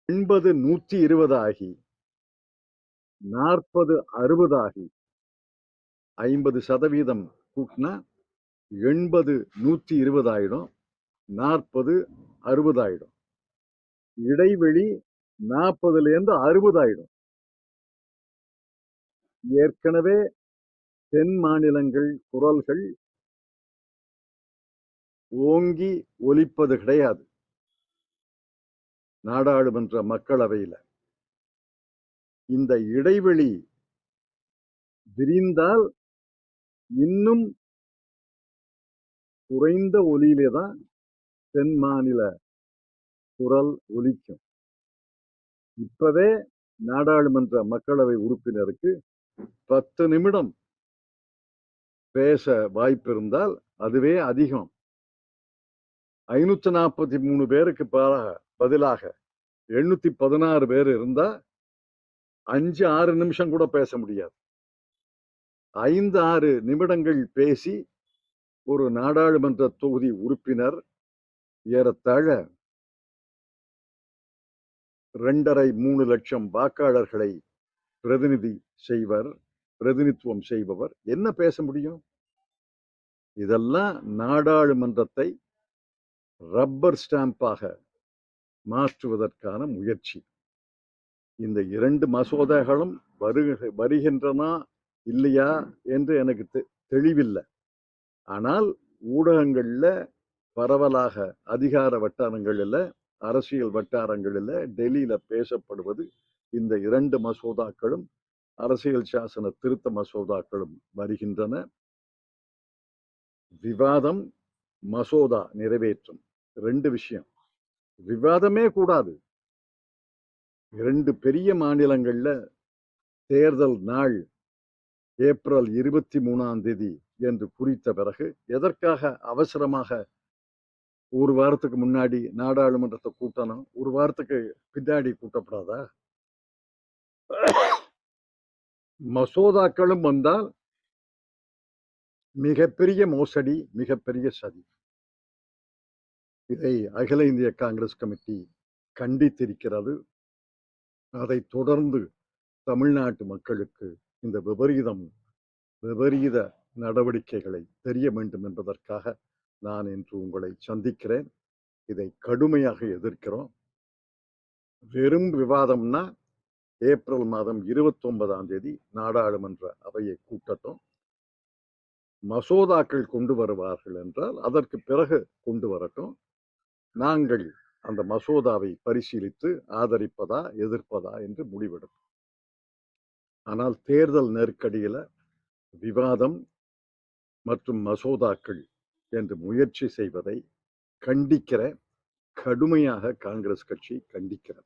80 120 ஆகி 40 60 ஆகி 50% கூட்டினா 80 120 ஆயிடும், 40 60 ஆயிடும். இடைவெளி 40ல இருந்து 60 ஆயிடும். ஏற்கனவே தென் மாநிலங்கள் குரல்கள் ஓங்கி ஒலிப்பது கிடையாது. நாடாளுமன்ற மக்களவையில இந்த இடைவெளி விரிந்தால் இன்னும் குறைந்த ஒலியிலே தான் தென் மாநில குரல் ஒலிக்கும். இப்பவே நாடாளுமன்ற மக்களவை உறுப்பினருக்கு 10 நிமிடம் பேச வாய்ப்பு இருந்தால் அதுவே அதிகம். 543 பேருக்கு பதிலாக 816 பேர் இருந்தா 5-6 நிமிஷம் கூட பேச முடியாது. 5-6 நிமிடங்கள் பேசி ஒரு நாடாளுமன்ற தொகுதி உறுப்பினர் ஏறத்தாழ 2.5-3 லட்சம் வாக்காளர்களை பிரதிநிதித்துவம் செய்பவர் என்ன பேச முடியும்? இதெல்லாம் நாடாளுமன்றத்தை ரப்பர் ஸ்டாம்பாக மாற்றுவதற்கான முயற்சி. இந்த 2 மசோதாக்களும் வருகின்றனா இல்லையா என்று எனக்கு தெளிவில்லை. ஆனால் ஊடகங்கள்ல பரவலாக அதிகார வட்டாரங்களில், அரசியல் வட்டாரங்களில் டெல்லியில பேசப்படுவது இந்த 2 மசோதாக்களும் அரசியல் சாசன திருத்த மசோதாக்களும் வருகின்றன. விவாதம், மசோதா நிறைவேற்றும் 2 விஷயம். விவாதமே கூடாது. 2 பெரிய மாநிலங்கள்ல தேர்தல் நாள் ஏப்ரல் 23ஆம் தேதி என்று குறித்த பிறகு எதற்காக அவசரமாக ஒரு வாரத்துக்கு முன்னாடி நாடாளுமன்றத்தை கூட்டணும்? ஒரு வாரத்துக்கு பின்னாடி கூட்டப்படாதா? மசோதாக்களும் வந்தால் மிகப்பெரிய மோசடி, மிகப்பெரிய சதி. இதை அகில இந்திய காங்கிரஸ் கமிட்டி கண்டித்திருக்கிறது. அதை தொடர்ந்து தமிழ்நாட்டு மக்களுக்கு இந்த விபரீத நடவடிக்கைகளை தெரிய வேண்டும் என்பதற்காக நான் இன்று உங்களை சந்திக்கிறேன். இதை கடுமையாக எதிர்க்கிறோம். வெறும் விவாதம்னா ஏப்ரல் மாதம் 29ஆம் தேதி நாடாளுமன்ற அவையை கூட்டட்டும். மசோதாக்கள் கொண்டு வருவார்கள் என்றால் அதற்கு பிறகு கொண்டு வரட்டும். நாங்கள் அந்த மசோதாவை பரிசீலித்து ஆதரிப்பதா எதிர்ப்பதா என்று முடிவெடுப்போம். ஆனால் தேர்தல் நெருக்கடியில விவாதம் மற்றும் மசோதாக்கள் என்று முயற்சி செய்வதை கண்டிக்கிற, கடுமையாக காங்கிரஸ் கட்சி கண்டிக்கிறது.